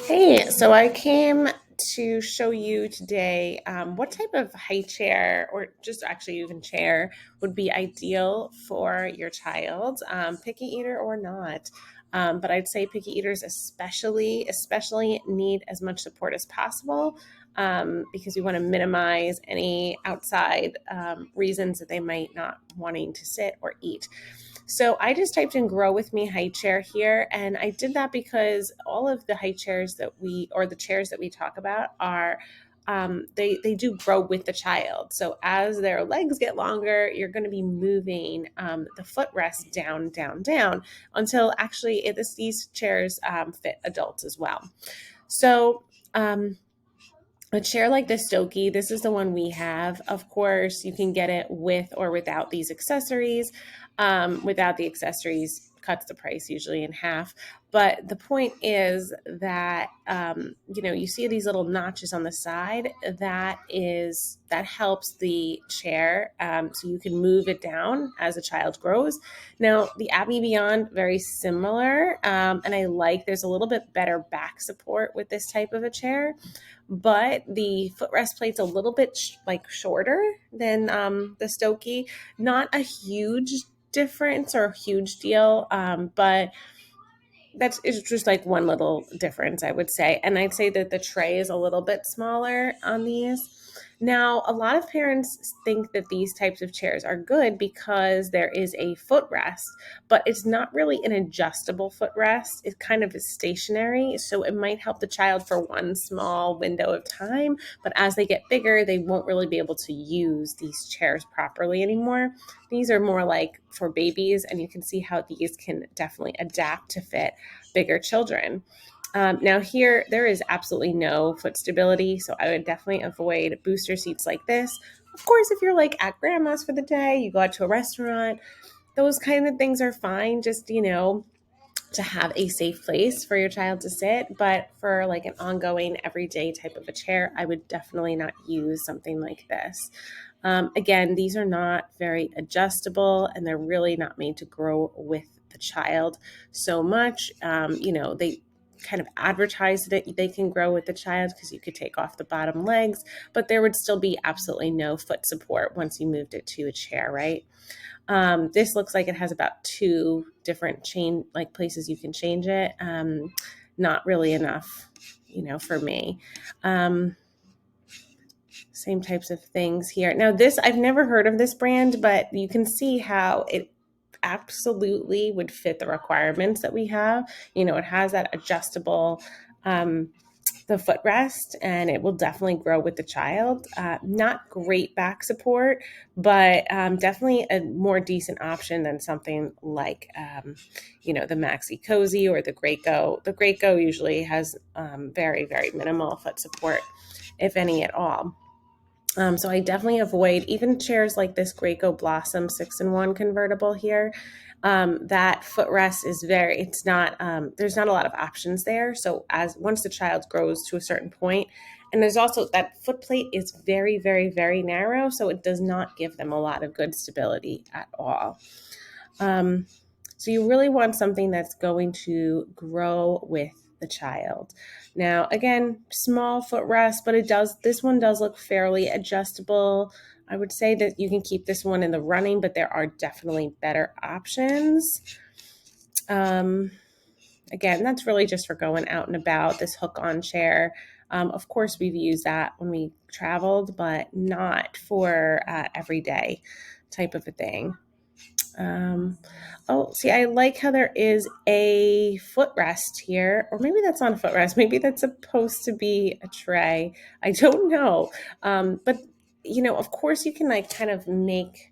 Hey, so I came to show you today what type of high chair or just actually even chair would be ideal for your child, picky eater or not. But I'd say picky eaters especially need as much support as possible because we want to minimize any outside reasons that they might not wanting to sit or eat. So I just typed in grow with me high chair here. And I did that because all of the high chairs or the chairs that we talk about are, they do grow with the child. So as their legs get longer, you're going to be moving the footrest down, down, down until actually these chairs fit adults as well. So, a chair like the Stokey, this is the one we have. Of course, you can get it with or without these accessories. Without the accessories, cuts the price usually in half. But the point is that you see these little notches on the side. That helps the chair, so you can move it down as a child grows. Now, the Abby Beyond, very similar, and I like. There's a little bit better back support with this type of a chair, but the footrest plate's a little bit shorter than the Stokey. Not a huge difference or a huge deal, but it's just like one little difference, I would say. And I'd say that the tray is a little bit smaller on these. Now, a lot of parents think that these types of chairs are good because there is a footrest, but it's not really an adjustable footrest. It kind of is stationary, so it might help the child for one small window of time, but as they get bigger, they won't really be able to use these chairs properly anymore. These are more like for babies, and you can see how these can definitely adapt to fit bigger children. Now here, there is absolutely no foot stability, so I would definitely avoid booster seats like this. Of course, if you're like at grandma's for the day, you go out to a restaurant, those kind of things are fine, just, to have a safe place for your child to sit. But for like an ongoing everyday type of a chair, I would definitely not use something like this. Again, these are not very adjustable, and they're really not made to grow with the child so much. They kind of advertise that they can grow with the child because you could take off the bottom legs, but there would still be absolutely no foot support once you moved it to a chair, right? This looks like it has about two different places you can change it. Not really enough, for me. Same types of things here. Now this, I've never heard of this brand, but you can see how it absolutely would fit the requirements that we have. It has that adjustable, the footrest, and it will definitely grow with the child. Not great back support, but definitely a more decent option than something like, the Maxi Cozy or the Graco. The Graco usually has very, very minimal foot support, if any at all. So I definitely avoid even chairs like this Graco Blossom 6-in-1 convertible here. That footrest is it's not, there's not a lot of options there. So once the child grows to a certain point, and there's also that foot plate is very, very, very narrow. So it does not give them a lot of good stability at all. So you really want something that's going to grow with the child. Now, again, small footrest, but this one does look fairly adjustable. I would say that you can keep this one in the running, but there are definitely better options. Again, that's really just for going out and about, this hook-on chair. Of course, we've used that when we traveled, but not for everyday type of a thing. See, I like how there is a footrest here, or maybe that's not a footrest. Maybe that's supposed to be a tray. I don't know. But of course you can kind of make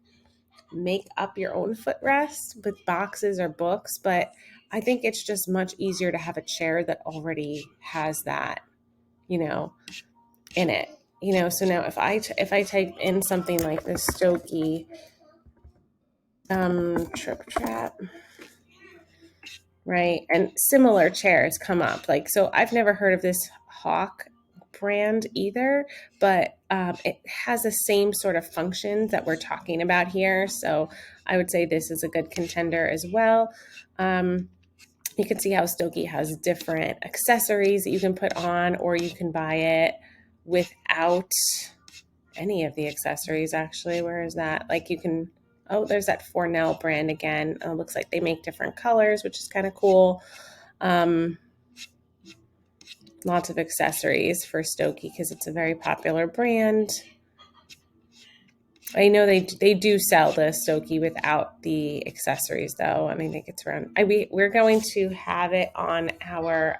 up your own footrest with boxes or books, but I think it's just much easier to have a chair that already has that, in it. So now if I type in something like this Stokey Trip Trap, right? And similar chairs come up. So I've never heard of this Hawk brand either, but it has the same sort of functions that we're talking about here. So I would say this is a good contender as well. You can see how Stokey has different accessories that you can put on, or you can buy it without any of the accessories, actually. Where is that? Like you can, oh, there's that Fornell brand again. It looks like they make different colors, which is kind of cool. Lots of accessories for Stokey because it's a very popular brand. I know they do sell the Stokey without the accessories, though. And I think it's around. We're going to have it on our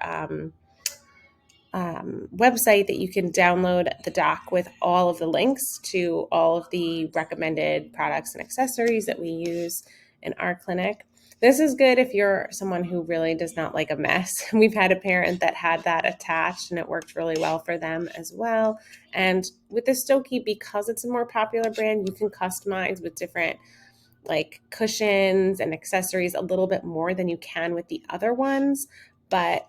website that you can download the doc with all of the links to all of the recommended products and accessories that we use in our clinic. This is good if you're someone who really does not like a mess. We've had a parent that had that attached and it worked really well for them as well. And with the Stokey, because it's a more popular brand, you can customize with different like cushions and accessories a little bit more than you can with the other ones. But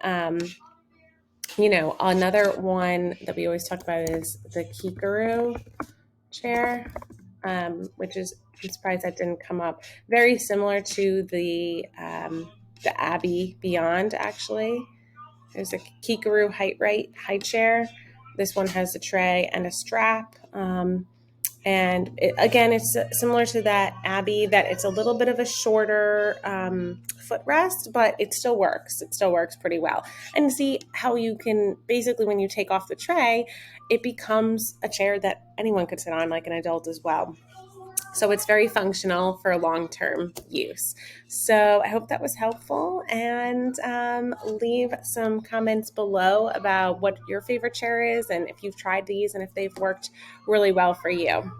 another one that we always talk about is the Kikaru chair, which is, I'm surprised that didn't come up. Very similar to the Abbey Beyond, actually. There's a Kikaru high chair. This one has a tray and a strap. And again, it's similar to that Abbey, that it's a little bit of a shorter footrest, but it still works. It still works pretty well. And see how you can, basically when you take off the tray, it becomes a chair that anyone could sit on, like an adult as well. So it's very functional for long-term use. So I hope that was helpful, and leave some comments below about what your favorite chair is and if you've tried these and if they've worked really well for you.